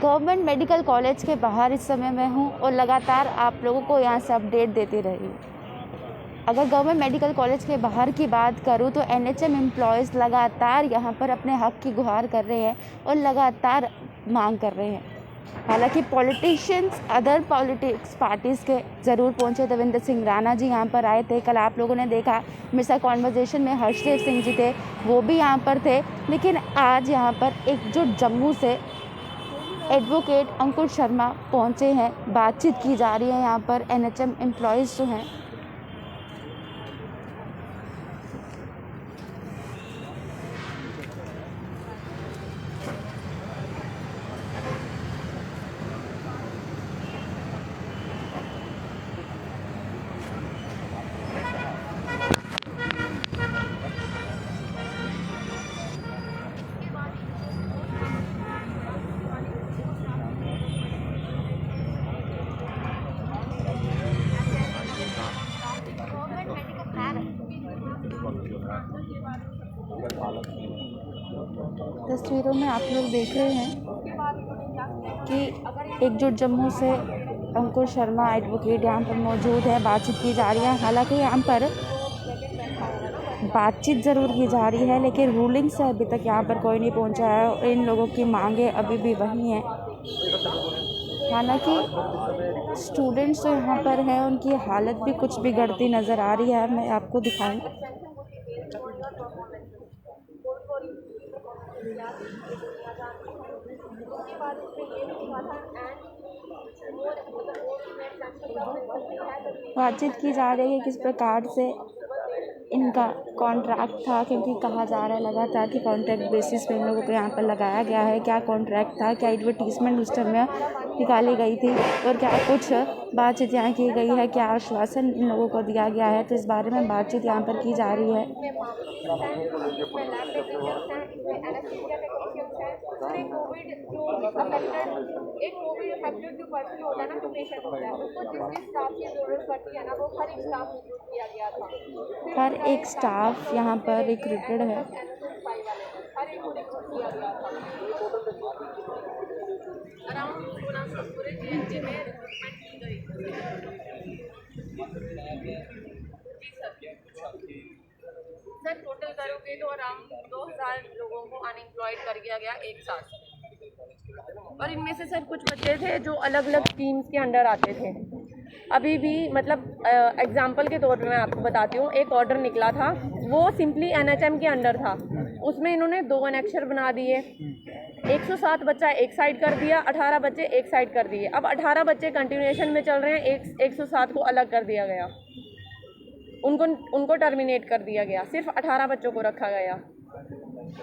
Government medical college के बाहर इस समय मैं हूँ और लगातार आप लोगों को यहाँ से अपडेट देती रही। अगर गवर्नमेंट मेडिकल कॉलेज के बाहर की बात करूँ तो एनएचएम एम्प्लॉयज़ लगातार यहाँ पर अपने हक की गुहार कर रहे हैं और लगातार मांग कर रहे हैं। हालांकि पॉलिटिशियंस अदर पॉलिटिक्स पार्टीज़ के ज़रूर पहुँचे। देवेंद्र सिंह राणा जी यहाँ पर आए थे। कल आप लोगों ने देखा मेरे साथ कॉन्वर्जेशन में हर्षदेव सिंह जी थे, वो भी यहाँ पर थे। लेकिन आज यहाँ पर एकजुट जम्मू से एडवोकेट अंकुर शर्मा पहुंचे हैं। बातचीत की जा रही है यहाँ पर। एनएचएम एम्प्लॉयज़ जो हैं तस्वीरों में आप लोग देख रहे हैं कि एकजुट जम्मू से अंकुर शर्मा एडवोकेट यहाँ पर मौजूद है। बातचीत की जा रही है। हालांकि यहाँ पर बातचीत ज़रूर की जा रही है लेकिन रूलिंग से अभी तक यहाँ पर कोई नहीं पहुँचा है और इन लोगों की मांगें अभी भी वही हैं। हालांकि स्टूडेंट्स जो यहाँ पर हैं उनकी हालत भी कुछ बिगड़ती नज़र आ रही है। मैं आपको दिखाऊं। बातचीत की जा रही है किस प्रकार से इनका कॉन्ट्रैक्ट था, क्योंकि कहा जा रहा है लगातार कि कॉन्ट्रैक्ट बेसिस पे इन लोगों को यहाँ पर लगाया गया है। क्या कॉन्ट्रैक्ट था, क्या एडवर्टीजमेंट उस टाइम में निकाली गई थी और क्या कुछ बातचीत यहाँ की गई है, क्या आश्वासन इन लोगों को दिया गया है, तो इस बारे में बातचीत यहाँ पर की जा रही है। हर एक स्टाफ यहाँ पर रिक्रूटेड है। सर टोटल करोगे तो अराउंड 2000 लोगों को अनएम्प्लॉयड कर दिया गया एक साथ। और इनमें से सर कुछ बच्चे थे जो अलग अलग टीम्स के अंडर आते थे। अभी भी मतलब एग्जांपल के तौर पे मैं आपको बताती हूँ, एक ऑर्डर निकला था वो सिंपली एनएचएम के अंडर था। उसमें इन्होंने 2 अनेक्शर बना दिए। 107 बच्चा एक साइड कर दिया, 18 बच्चे एक साइड कर दिए। अब 18 बच्चे कंटिन्यूएशन में चल रहे हैं, 107 को अलग कर दिया गया, उनको टर्मिनेट कर दिया गया, सिर्फ 18 बच्चों को रखा गया।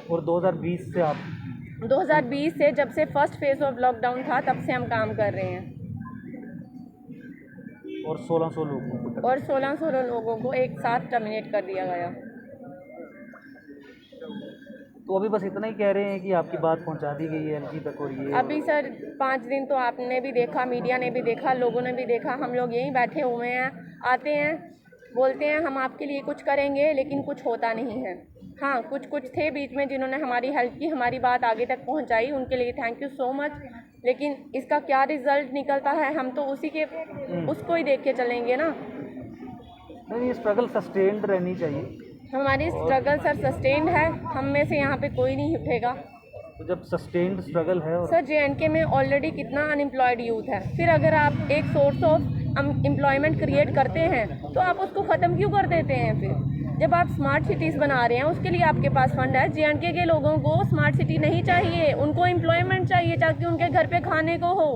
और 2020 से जब से फर्स्ट फेज ऑफ लॉकडाउन था तब से हम काम कर रहे हैं और 1600 लोगों को एक साथ टर्मिनेट कर दिया गया। तो अभी बस इतना ही कह रहे हैं कि आपकी बात पहुंचा दी गई है एलजी तक। और ये अभी सर 5 दिन तो आपने भी देखा, मीडिया ने भी देखा, लोगों ने भी देखा। हम लोग यहीं बैठे हुए हैं, आते हैं बोलते हैं हम आपके लिए कुछ करेंगे, लेकिन कुछ होता नहीं है। हाँ, कुछ थे बीच में जिन्होंने हमारी हेल्प की, हमारी बात आगे तक पहुंचाई, उनके लिए थैंक यू सो मच। लेकिन इसका क्या रिजल्ट निकलता है हम तो उसको ही देख के चलेंगे ना। नहीं, स्ट्रगल सस्टेन्ड रहनी चाहिए। हमारी स्ट्रगल सर सस्टेन्ड है, हम में से यहाँ पे कोई नहीं उठेगा। तो जब सस्टेन्ड स्ट्रगल है और सर JNK में ऑलरेडी कितना अनएम्प्लॉयड यूथ है, फिर अगर आप एक सोर्स ऑफ एम्प्लॉयमेंट क्रिएट करते हैं तो आप उसको ख़त्म क्यों कर देते हैं? फिर जब आप स्मार्ट सिटीज़ बना रहे हैं उसके लिए आपके पास फंड है। JNK के लोगों को स्मार्ट सिटी नहीं चाहिए, उनको एम्प्लॉयमेंट चाहिए ताकि उनके घर पे खाने को हो।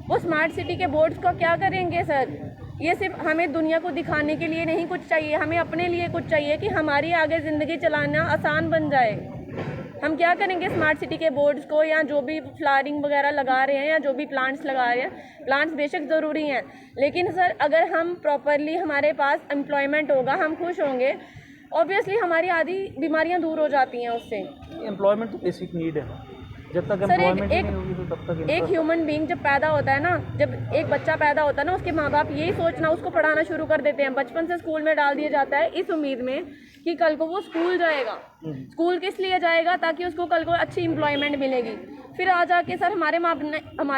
वो स्मार्ट सिटी के बोर्ड्स का क्या करेंगे सर? ये सिर्फ हमें दुनिया को दिखाने के लिए नहीं कुछ चाहिए, हमें अपने लिए कुछ चाहिए कि हमारी आगे ज़िंदगी चलाना आसान बन जाए। हम क्या करेंगे स्मार्ट सिटी के बोर्ड्स को, या जो भी फ्लावरिंग वगैरह लगा रहे हैं या जो भी प्लांट्स लगा रहे हैं, प्लांट्स बेशक ज़रूरी हैं, लेकिन सर अगर हम प्रॉपरली हमारे पास एम्प्लॉयमेंट होगा, हम खुश होंगे, ऑब्वियसली हमारी आधी बीमारियां दूर हो जाती हैं उससे। एम्प्लॉयमेंट तो बेसिक नीड है, जब तक सर एम्प्लॉयमेंट नहीं होगी तो तब तक एक ह्यूमन बीइंग जब पैदा होता है ना, जब एक बच्चा पैदा होता है ना, उसके माँ बाप यही सोचना उसको पढ़ाना शुरू कर देते हैं, बचपन से स्कूल में डाल दिया जाता है इस उम्मीद में कि कल को वो स्कूल जाएगा। स्कूल किस लिए जाएगा? ताकि उसको कल को अच्छी एम्प्लॉयमेंट मिलेगी। फिर आ जाके सर हमारे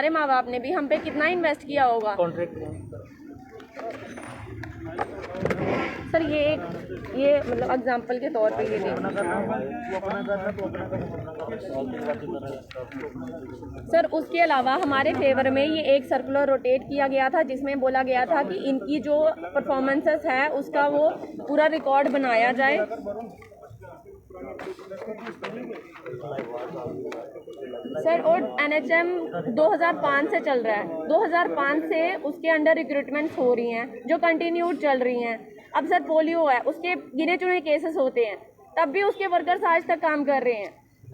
माँ बाप ने भी हम पे कितना इन्वेस्ट किया होगा। कॉन्ट्रैक्ट सर ये मतलब एग्जाम्पल के तौर पे ये देखिए सर, उसके अलावा हमारे फेवर में ये एक सर्कुलर रोटेट किया गया था जिसमें बोला गया था कि इनकी जो परफॉर्मेंसेस है उसका वो पूरा रिकॉर्ड बनाया जाए। सर और NHM 2005 से चल रहा है, 2005 से उसके अंडर रिक्रूटमेंट्स हो रही हैं जो कंटिन्यूड चल रही हैं। अब सर पोलियो है, उसके गिने चुने केसेस होते हैं, तब भी उसके वर्कर्स आज तक काम कर रहे हैं।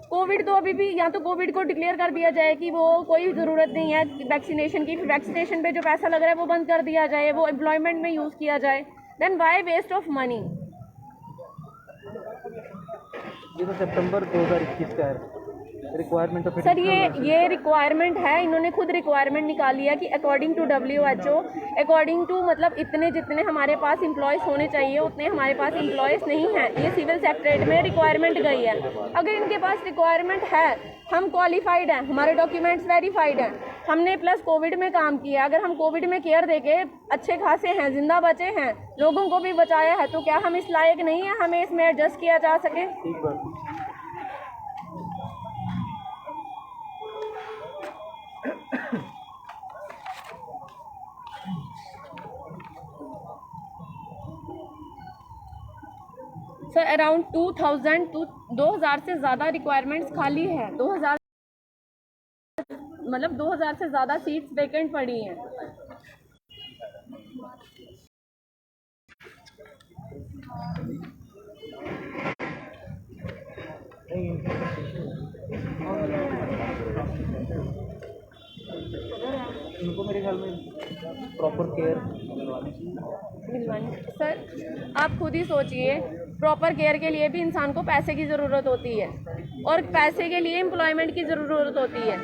कोविड तो अभी भी, या तो कोविड को डिक्लेयर कर दिया जाए कि वो कोई ज़रूरत नहीं है वैक्सीनेशन की, वैक्सीनेशन पे जो पैसा लग रहा है वो बंद कर दिया जाए, वो एम्प्लॉयमेंट में यूज़ किया जाए। Then why waste of money? ये तो सितंबर 2021 का है रिक्वायरमेंट। सर ये रिक्वायरमेंट है, इन्होंने खुद रिक्वायरमेंट निकाली है कि according to WHO, according to मतलब इतने जितने हमारे पास एम्प्लॉयज़ होने चाहिए उतने हमारे पास एम्प्लॉयज़ नहीं हैं। ये सिविल सेक्रेटरीट में रिक्वायरमेंट गई है। अगर इनके पास रिक्वायरमेंट है, हम क्वालिफाइड हैं, हमारे डॉक्यूमेंट्स वेरीफाइड हैं, हमने प्लस कोविड में काम किया, अगर हम कोविड में केयर देके अच्छे खासे हैं, जिंदा बचे हैं, लोगों को भी बचाया है, तो क्या हम इस लायक नहीं है हमें इसमें एडजस्ट किया जा सके? ठीक बात। सर अराउंड 2000 से ज़्यादा रिक्वायरमेंट्स खाली है। 2000 मतलब 2000 से ज़्यादा सीट्स वैकेंट पड़ी हैं। इनको मेरे ख्याल में प्रॉपर केयर मिलवानी। सर आप खुद ही सोचिए, प्रॉपर केयर के लिए भी इंसान को पैसे की ज़रूरत होती है और पैसे के लिए एम्प्लॉयमेंट की ज़रूरत होती है,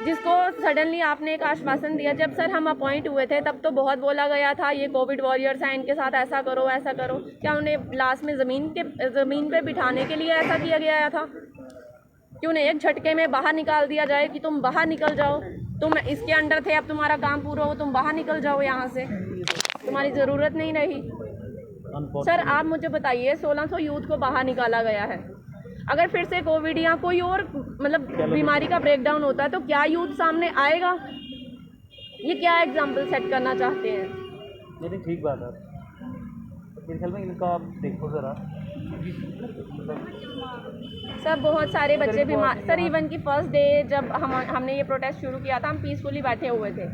जिसको सडनली आपने एक आश्वासन दिया। जब सर हम अपॉइंट हुए थे तब तो बहुत बोला गया था ये कोविड वॉरियर्स हैं, इनके साथ ऐसा करो ऐसा करो। क्या उन्हें लास्ट में ज़मीन पे बिठाने के लिए ऐसा किया गया था कि उन्हें एक झटके में बाहर निकाल दिया जाए कि तुम बाहर निकल जाओ, तुम इसके अंडर थे, अब तुम्हारा काम पूरा हो, तुम बाहर निकल जाओ यहाँ से, तुम्हारी ज़रूरत नहीं रही। सर आप मुझे बताइए, 1600 यूथ को बाहर निकाला गया है, अगर फिर से कोविड या कोई और मतलब बीमारी का ब्रेकडाउन होता है तो क्या यूथ सामने आएगा? ये क्या एग्जाम्पल सेट करना चाहते हैं? नहीं ठीक बात है। मेरे ख्याल में इनका आप देखो ज़रा। सर बहुत सारे बच्चे बीमार। सर इवन की फर्स्ट डे जब हमने ये प्रोटेस्ट शुरू किया था, हम पीसफुली बैठे हुए थे,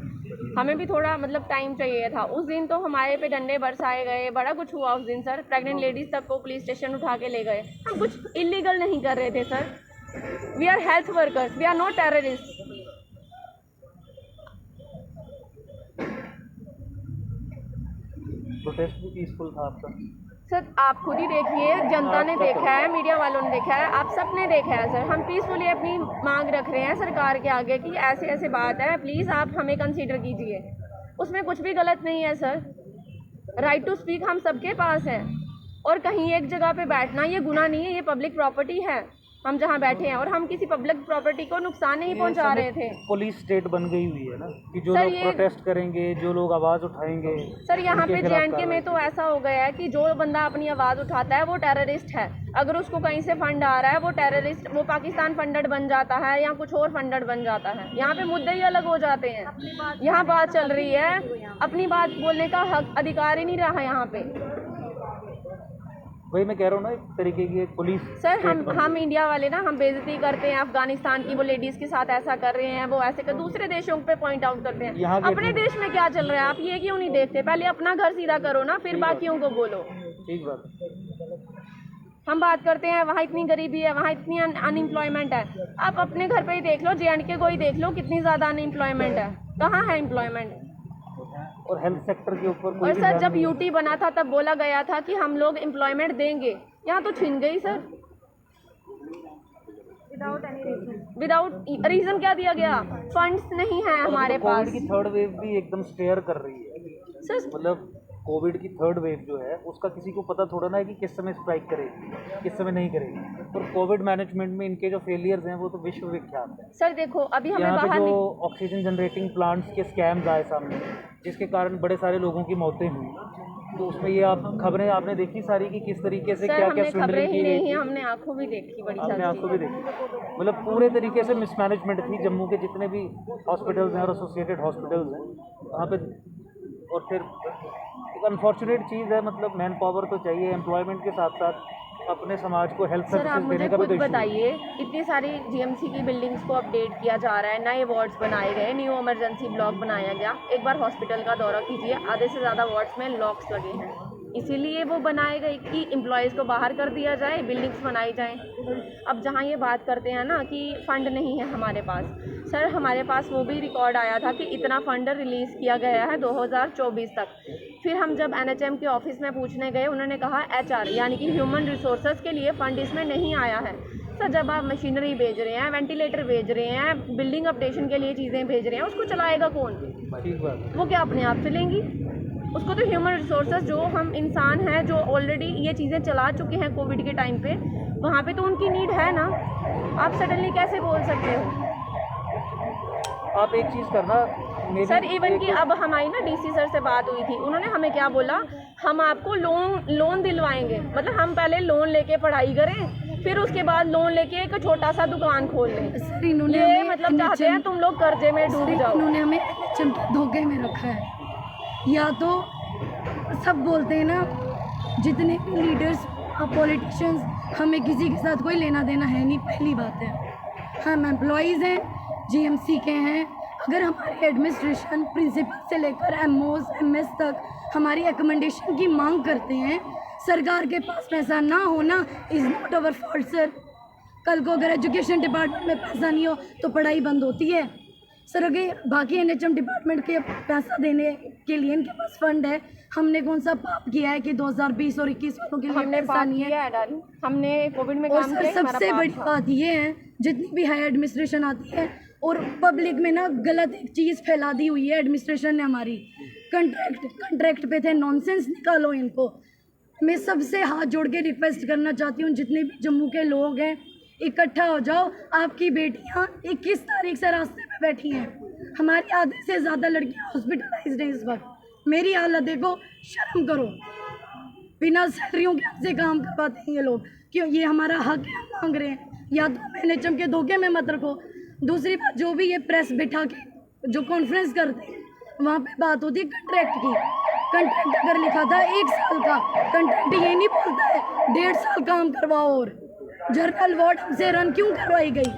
हमें भी थोड़ा मतलब टाइम चाहिए था। उस दिन तो हमारे पे डंडे बरसाए गए, बड़ा कुछ हुआ उस दिन सर। प्रेग्नेंट लेडीज़ तक को पुलिस स्टेशन उठा के ले गए। हम कुछ इलीगल नहीं कर रहे थे sir. We are health workers, we are not terrorist. Protest भी पीसफुल था आपका? सर आप खुद ही देखिए, जनता ने देखा है, मीडिया वालों ने देखा है, आप सब ने देखा है सर। हम पीसफुली अपनी मांग रख रहे हैं सरकार के आगे कि ऐसे ऐसे बात है, प्लीज़ आप हमें कंसीडर कीजिए। उसमें कुछ भी गलत नहीं है सर। राइट टू स्पीक हम सबके पास है, और कहीं एक जगह पे बैठना ये गुनाह नहीं है, ये पब्लिक प्रॉपर्टी है हम जहाँ बैठे हैं, और हम किसी पब्लिक प्रॉपर्टी को नुकसान नहीं पहुँचा रहे थे। पुलिस स्टेट बन गई हुई है ना कि जो लोग प्रोटेस्ट करेंगे, जो लोग आवाज़ उठाएंगे। सर यहाँ पे JNK में तो ऐसा हो गया है कि जो बंदा अपनी आवाज़ उठाता है वो टेररिस्ट है। अगर उसको कहीं से फंड आ रहा है वो टेररिस्ट, वो पाकिस्तान फंडेड बन जाता है या कुछ और फंडेड बन जाता है। यहाँ पे मुद्दे ही अलग हो जाते हैं। यहाँ बात चल रही है, अपनी बात बोलने का हक अधिकार ही नहीं रहा यहाँ पे। वही मैं कह रहा हूँ ना, एक तरीके की एक पुलिस। सर हम इंडिया वाले ना, हम बेइज्जती करते हैं अफगानिस्तान की, वो लेडीज़ के साथ ऐसा कर रहे हैं, वो ऐसे कर, दूसरे देशों पे पॉइंट आउट करते हैं। अपने देश में क्या चल रहा है आप ये क्यों नहीं देखते? पहले अपना घर सीधा करो ना, फिर बाकियों को बोलो। ठीक बात। हम बात करते हैं वहाँ इतनी गरीबी है, वहाँ इतनी अनएम्प्लॉयमेंट है। आप अपने घर पे ही देख लो, JNK को ही देख लो, कितनी ज़्यादा अनएम्प्लॉयमेंट है, कहाँ है एम्प्लॉयमेंट? और हेल्थ सेक्टर के ऊपर और सर जब UT बना था तब बोला गया था कि हम लोग एम्प्लॉयमेंट देंगे, यहाँ तो छिन गई sir, without any reason. Without reason क्या दिया गया, फंड्स नहीं है हमारे पास। कोविड की थर्ड वेव भी एकदम स्टेयर कर रही है सर मतलब कोविड की थर्ड वेव जो है उसका किसी को पता थोड़ा ना है कि किस समय स्ट्राइक करेगी किस समय नहीं करेगी। और कोविड मैनेजमेंट में इनके जो फेलियर्स हैं वो तो विश्व विख्यात है। सर देखो अभी हमें यहाँ पे बाहर जो ऑक्सीजन जनरेटिंग प्लांट्स के स्कैम्स आए सामने जिसके कारण बड़े सारे लोगों की मौतें हुई, तो उसमें ये आप खबरें आपने देखी सारी कि किस तरीके से सर क्या हमने क्या खबरें स्विंडलिंग ही की गई नहीं थी। है, हमने आंखों भी देखी बड़ी आपने सारी आंखों भी चीज़ें। देखी मतलब पूरे तरीके से मिसमैनेजमेंट थी। जम्मू के जितने भी हॉस्पिटल्स हैं और एसोसिएटेड हॉस्पिटल्स हैं वहाँ पे। और फिर एक अनफॉर्चुनेट चीज़ है मतलब मैन पावर तो चाहिए, एम्प्लॉयमेंट के साथ साथ अपने समाज को हेल्थ सर आप सर्विसेज मुझे देने का भी खुद तो issue है। बताइए, इतनी सारी जीएमसी की बिल्डिंग्स को अपडेट किया जा रहा है, नए वार्ड्स बनाए गए, न्यू इमरजेंसी ब्लॉक बनाया गया। एक बार हॉस्पिटल का दौरा कीजिए, आधे से ज़्यादा वार्ड्स में लॉक्स लगे हैं। इसीलिए वो बनाए गए कि एम्प्लॉयज़ को बाहर कर दिया जाए, बिल्डिंग्स बनाई जाएं। अब जहाँ ये बात करते हैं ना कि फ़ंड नहीं है हमारे पास, सर हमारे पास वो भी रिकॉर्ड आया था कि इतना फ़ंड रिलीज़ किया गया है 2024 तक। फिर हम जब एनएचएम के ऑफिस में पूछने गए, उन्होंने कहा एचआर यानी कि ह्यूमन रिसोर्सेज के लिए फ़ंड इसमें नहीं आया है। सर जब आप मशीनरी भेज रहे हैं, वेंटिलेटर भेज रहे हैं, बिल्डिंग अपडेशन के लिए चीज़ें भेज रहे हैं, उसको चलाएगा कौन? ठीक बात है। वो क्या अपने आप से लेंगी? उसको तो ह्यूमन रिसोर्सेज जो हम इंसान हैं जो ऑलरेडी ये चीज़ें चला चुके हैं कोविड के टाइम पे, वहाँ पे तो उनकी नीड है ना। आप सडनली कैसे बोल सकते हो? आप एक चीज़ करना मेरी सर इवन कि अब हमारी ना डीसी सर से बात हुई थी, उन्होंने हमें क्या बोला, हम आपको लोन दिलवाएंगे। मतलब हम पहले लोन लेके पढ़ाई करें, फिर उसके बाद लोन लेके एक छोटा सा दुकान खोल लें। सर इन्होंने ये हमें मतलब चाहते हैं तुम लोग कर्जे में डूब जाओ। इन्होंने हमें NHM के धोखे में रखा है। या तो सब बोलते हैं ना, जितने भी लीडर्स पॉलिटिशियंस, हमें किसी के साथ कोई लेना देना है नहीं। पहली बात है हम एम्प्लॉयज़ हैं, जीएमसी के हैं। अगर हमारे एडमिनिस्ट्रेशन प्रिंसिपल से लेकर एमओज एमएस तक हमारी एकमेंडेशन की मांग करते हैं, सरकार के पास पैसा ना होना is not our fault sir. कल को अगर एजुकेशन डिपार्टमेंट में पैसा नहीं हो तो पढ़ाई बंद होती है सर। अगर बाकी एनएचएम डिपार्टमेंट के पैसा देने के लिए इनके पास फंड है, हमने कौन सा पाप किया है कि 2020 और 21 वालों के लिए हमने पैसा बात नहीं है? किया है डाली, हमने कोविड में और काम सर किया, हमारा सबसे पाप बड़ी था। बात ये है, जितनी भी हाई एडमिनिस्ट्रेशन आती है और पब्लिक में ना गलत एक चीज़ फैला दी हुई है एडमिनिस्ट्रेशन ने हमारी। कंट्रैक्ट पे थे, नॉनसेंस निकालो इनको। मैं सबसे हाथ जोड़ के रिक्वेस्ट करना चाहती हूँ, जितने भी जम्मू के लोग हैं इकट्ठा हो जाओ। आपकी बेटियाँ 21 तारीख से रास्ते पे बैठी हैं, हमारी आधे से ज़्यादा लड़कियाँ हॉस्पिटलाइज्ड हैं इस वक्त। मेरी हालत देखो, शर्म करो। बिना सैलरियों के हमसे काम करवाते हैं ये लोग, क्यों? ये हमारा हक है, हम मांग रहे हैं। या तो एनएचएम के धोखे में मत रखो। दूसरी बात, जो भी ये प्रेस बिठा के जो कॉन्फ्रेंस करते हैं वहाँ पे बात होती है कंट्रैक्ट की। कंट्रैक्ट अगर लिखा था 1 साल का, कंट्रैक्ट ये नहीं बोलता है 1.5 साल काम करवाओ। और जनरल वार्ड हमसे रन क्यों करवाई गई?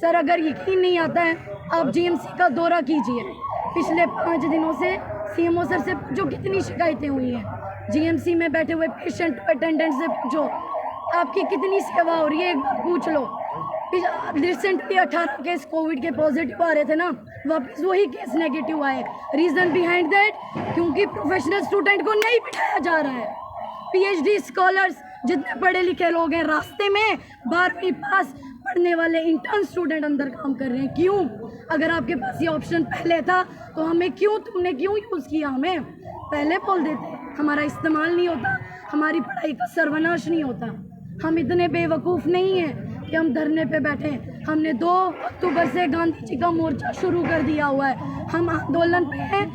सर अगर यकीन नहीं आता है, आप जीएमसी का दौरा कीजिए। पिछले 5 दिनों से सीएमओ सर से पूछो कितनी शिकायतें हुई हैं। जीएमसी में बैठे हुए पेशेंट अटेंडेंट से पूछो आपकी कितनी सेवा हो रही है, एक बार पूछ लो। रिसेंटली 18 केस कोविड के पॉजिटिव आ रहे थे ना, वापस वही केस नेगेटिव आए। रीज़न बिहाइंड दैट, क्योंकि प्रोफेशनल स्टूडेंट को नहीं बिठाया जा रहा है। पीएचडी स्कॉलर्स जितने पढ़े लिखे लोग हैं, रास्ते में 12वीं पास पढ़ने वाले इंटर्न स्टूडेंट अंदर काम कर रहे हैं। क्यों? अगर आपके पास ये ऑप्शन पहले था तो तुमने क्यों यूज़ किया? हमें पहले बोल देते, हमारा इस्तेमाल नहीं होता, हमारी पढ़ाई का सर्वनाश नहीं होता। हम इतने बेवकूफ़ नहीं हैं कि हम धरने पे बैठे। हमने 2 अक्टूबर से गांधी जी का मोर्चा शुरू कर दिया हुआ है। हम आंदोलन पे हैं,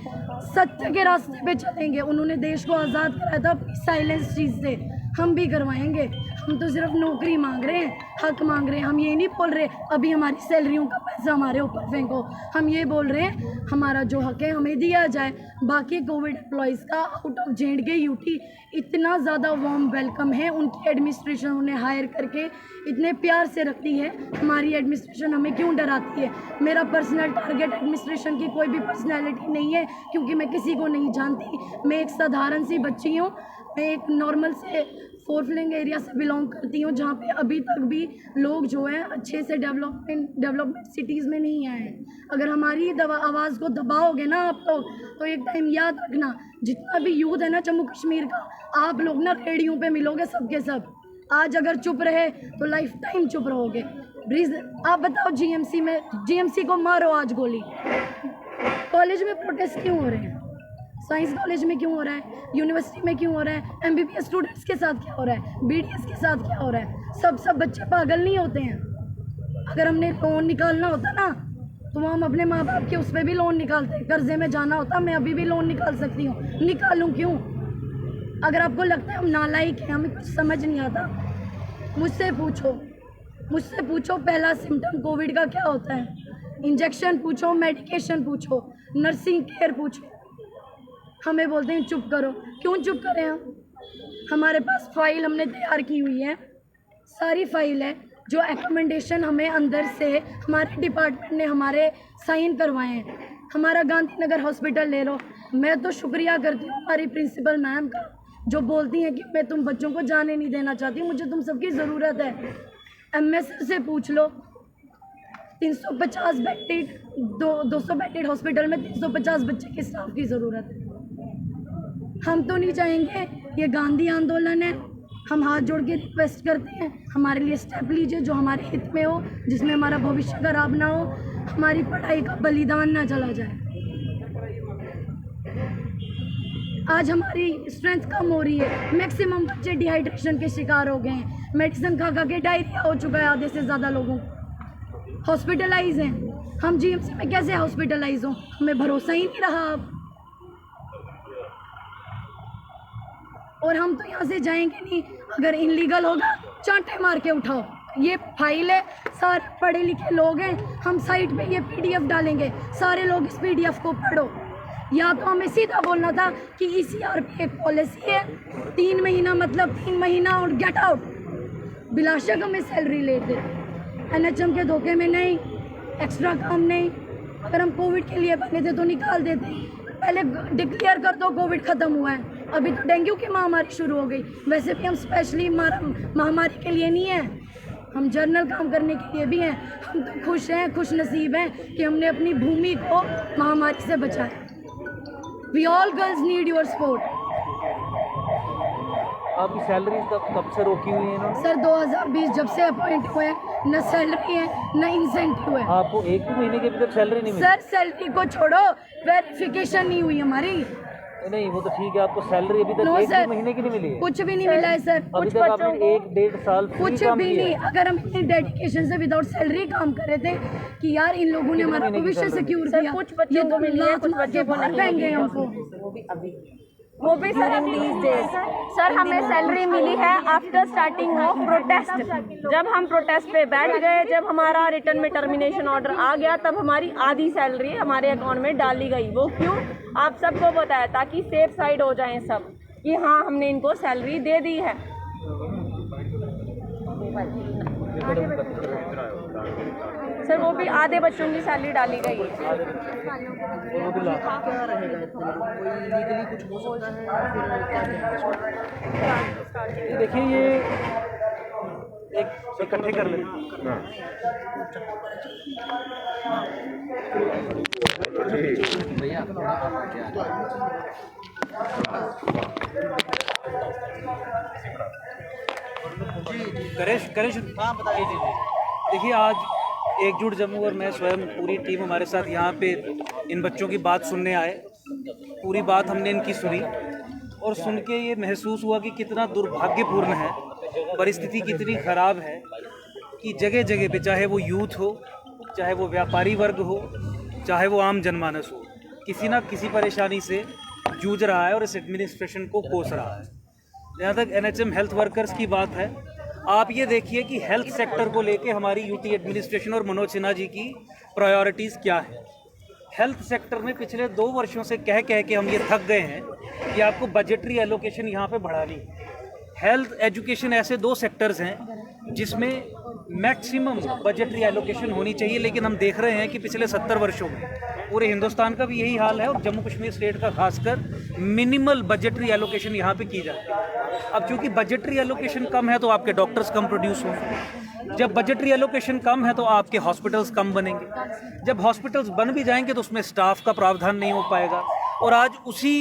सत्य के रास्ते पे चलेंगे। उन्होंने देश को आज़ाद कराया था अपनी साइलेंस चीज़ से, हम भी करवाएंगे। हम तो सिर्फ नौकरी मांग रहे हैं, हक मांग रहे हैं। हम ये नहीं बोल रहे अभी हमारी सैलरियों का पैसा हमारे ऊपर फेंको। हम ये बोल रहे हैं हमारा जो हक है हमें दिया जाए। बाकी कोविड एम्प्लॉयज़ का आउट ऑफ जेएंडके यूटी इतना ज़्यादा वार्म वेलकम है। उनकी एडमिनिस्ट्रेशन उन्हें हायर करके इतने प्यार से रखती है। हमारी एडमिनिस्ट्रेशन हमें क्यों डराती है? मेरा पर्सनल टारगेट एडमिनिस्ट्रेशन की कोई भी पर्सनैलिटी नहीं है, क्योंकि मैं किसी को नहीं जानती। मैं एक साधारण सी बच्ची हूँ। मैं एक नॉर्मल से 4 फ्लैंग एरिया से बिलोंग करती हूँ, जहाँ पे अभी तक भी लोग जो है अच्छे से डेवलपमेंट सिटीज़ में नहीं आए हैं। अगर हमारी आवाज़ को दबाओगे ना आप लोग, तो एक टाइम याद रखना, जितना भी यूथ है ना जम्मू कश्मीर का, आप लोग ना रेडियो पे मिलोगे सबके सब। आज अगर चुप रहे तो लाइफ टाइम चुप रहोगे। आप बताओ, जीएमसी को मारो आज गोली। कॉलेज में प्रोटेस्ट क्यों हो रहे हैं? साइंस कॉलेज में क्यों हो रहा है? यूनिवर्सिटी में क्यों हो रहा है? एमबीबीएस स्टूडेंट्स के साथ क्या हो रहा है? बीडीएस के साथ क्या हो रहा है? सब बच्चे पागल नहीं होते हैं। अगर हमने लोन निकालना होता ना तो हम अपने माँ बाप के उस पर भी लोन निकालते। कर्जे में जाना होता, मैं अभी भी लोन निकाल सकती हूँ, निकालूँ क्यों? अगर आपको लगता है हम नालायक हैं, हमें कुछ समझ नहीं आता, मुझसे पूछो पहला सिम्टम कोविड का क्या होता है? इंजेक्शन पूछो, मेडिकेशन पूछो, नर्सिंग केयर पूछो। हमें बोलते हैं चुप करो। क्यों चुप करें हम? हमारे पास फाइल हमने तैयार की हुई है, सारी फाइल है, जो रिकमेंडेशन हमें अंदर से हमारे डिपार्टमेंट ने हमारे साइन करवाए हैं। हमारा गांधीनगर हॉस्पिटल ले लो, मैं तो शुक्रिया करती हूँ हमारी प्रिंसिपल मैम का, जो बोलती हैं कि मैं तुम बच्चों को जाने नहीं देना चाहती, मुझे तुम सबकी ज़रूरत है। एमएस से पूछ लो, 350 बेडेड 200 बेडेड हॉस्पिटल में 350 बच्चे के स्टाफ की ज़रूरत है। हम तो नहीं चाहेंगे, ये गांधी आंदोलन है, हम हाथ जोड़ के रिक्वेस्ट करते हैं हमारे लिए स्टेप लीजिए जो हमारे हित में हो, जिसमें हमारा भविष्य खराब ना हो, हमारी पढ़ाई का बलिदान ना चला जाए। आज हमारी स्ट्रेंथ कम हो रही है, मैक्सिमम बच्चे डिहाइड्रेशन के शिकार हो गए हैं, मेडिसिन खा के डायरिया हो चुका है आधे से ज़्यादा लोगों को, हॉस्पिटलाइज हैं। हम जीएमसी में कैसे हॉस्पिटलाइज हों? हमें भरोसा ही नहीं रहा अब, और हम तो यहाँ से जाएंगे नहीं। अगर इनलीगल होगा चांटे मार के उठाओ, ये फाइल है, सारे पढ़े लिखे लोग हैं, हम साइट पे ये पीडीएफ डालेंगे, सारे लोग इस पीडीएफ को पढ़ो। या तो हमें सीधा बोलना था कि ईसीआर पे एक पॉलिसी है, 3 महीना मतलब 3 महीना और गेट आउट, बिलाशक हमें सैलरी लेते, एनएचएम के धोखे में नहीं, एक्स्ट्रा काम नहीं। अगर हम कोविड के लिए बने थे तो निकाल देते, पहले डिक्लेयर कर दो कोविड ख़त्म हुआ है। अभी तो डेंगू की महामारी शुरू हो गई, वैसे भी हम स्पेशली महामारी के लिए नहीं हैं, हम जर्नल काम करने के लिए भी हैं। हम तो खुश हैं, खुश नसीब हैं कि हमने अपनी भूमि को महामारी से बचाया। We all girls need your support. आपकी सैलरी कब से रोकी हुई है इन्होंने? सर 2020 जब से अपॉइंट हुए हैं, न सैलरी है न इंसेंटिव है। आपको 1 महीने की अभी तक सैलरी नहीं मिली? सर सैलरी को छोड़ो, वेरिफिकेशन नहीं हुई हमारी। नहीं, वो तो ठीक है, आपको सैलरी अभी तक 1 महीने की नहीं मिली है? कुछ भी नहीं मिला है सर, अभी तक आपने 1-1.5 साल कुछ भी नहीं। अगर हम इतनी डेडिकेशन से विदाउट सैलरी काम कर रहे थे कि यार इन लोगों ने हमारा भविष्य सिक्योर किया, कुछ बच्चों को मिली है, कुछ बच्चों को नहीं देंगे हमको। वो भी सर सर हमें सैलरी मिली है आफ्टर स्टार्टिंग ऑफ प्रोटेस्ट। जब हम प्रोटेस्ट पे बैठ गए, जब हमारा रिटर्न में टर्मिनेशन ऑर्डर आ गया, तब हमारी आधी सैलरी हमारे अकाउंट में डाली गई। वो क्यों? आप सबको बताया ताकि सेफ साइड हो जाएं सब कि हाँ हमने इनको सैलरी दे दी है। सर वो भी आधे बच्चों की सैलरी डाली गई है। देखिए, ये एक इकट्ठे कर लें। करेश हाँ बताइए। देखिए, आज एकजुट जम्मू और मैं स्वयं पूरी टीम हमारे साथ यहाँ पे इन बच्चों की बात सुनने आए। पूरी बात हमने इनकी सुनी और सुन के ये महसूस हुआ कि कितना दुर्भाग्यपूर्ण है, परिस्थिति कितनी ख़राब है कि जगह जगह पे, चाहे वो यूथ हो, चाहे वो व्यापारी वर्ग हो, चाहे वो आम जनमानस हो, किसी ना किसी परेशानी से जूझ रहा है और इस एडमिनिस्ट्रेशन को कोस रहा है। जहाँ तक एनएचएम हेल्थ वर्कर्स की बात है, आप ये देखिए कि हेल्थ सेक्टर को लेके हमारी यूटी एडमिनिस्ट्रेशन और मनोज सिन्हा जी की प्रायोरिटीज़ क्या है। हेल्थ सेक्टर में पिछले 2 वर्षों से कह के हम ये थक गए हैं कि आपको बजटरी एलोकेशन यहाँ पे बढ़ानी है। हेल्थ एजुकेशन ऐसे 2 सेक्टर्स हैं जिसमें मैक्सिमम बजटरी एलोकेशन होनी चाहिए, लेकिन हम देख रहे हैं कि पिछले 70 वर्षों में पूरे हिंदुस्तान का भी यही हाल है और जम्मू कश्मीर स्टेट का खासकर मिनिमल बजटरी एलोकेशन यहाँ पे की जाती है। अब चूंकि बजटरी एलोकेशन कम है तो आपके डॉक्टर्स कम प्रोड्यूस होंगे, जब बजटरी एलोकेशन कम है तो आपके हॉस्पिटल्स कम बनेंगे, जब हॉस्पिटल्स बन भी जाएंगे तो उसमें स्टाफ का प्रावधान नहीं हो पाएगा। और आज उसी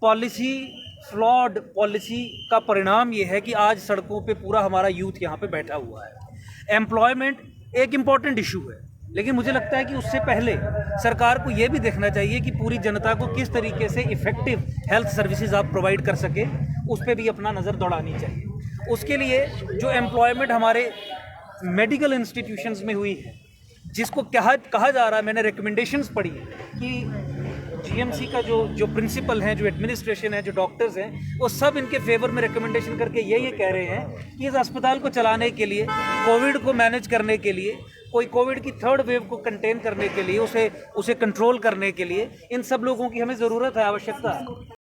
पॉलिसी फ्लॉड पॉलिसी का परिणाम ये है कि आज सड़कों पे पूरा हमारा यूथ यहाँ पे बैठा हुआ है। एम्प्लॉयमेंट एक इम्पॉर्टेंट इशू है, लेकिन मुझे लगता है कि उससे पहले सरकार को ये भी देखना चाहिए कि पूरी जनता को किस तरीके से इफ़ेक्टिव हेल्थ सर्विसेज आप प्रोवाइड कर सके, उस पर भी अपना नज़र दौड़ानी चाहिए। उसके लिए जो एम्प्लॉयमेंट हमारे मेडिकल इंस्टीट्यूशंस में हुई है, जिसको कहा जा रहा है, मैंने रिकमेंडेशंस पढ़ी कि जीएमसी का जो प्रिंसिपल हैं, जो एडमिनिस्ट्रेशन है, जो डॉक्टर्स हैं, वो सब इनके फेवर में रिकमेंडेशन करके ये कह रहे हैं कि इस अस्पताल को चलाने के लिए, कोविड को मैनेज करने के लिए, कोई कोविड की थर्ड वेव को कंटेन करने के लिए, उसे कंट्रोल करने के लिए इन सब लोगों की हमें ज़रूरत है, आवश्यकता है।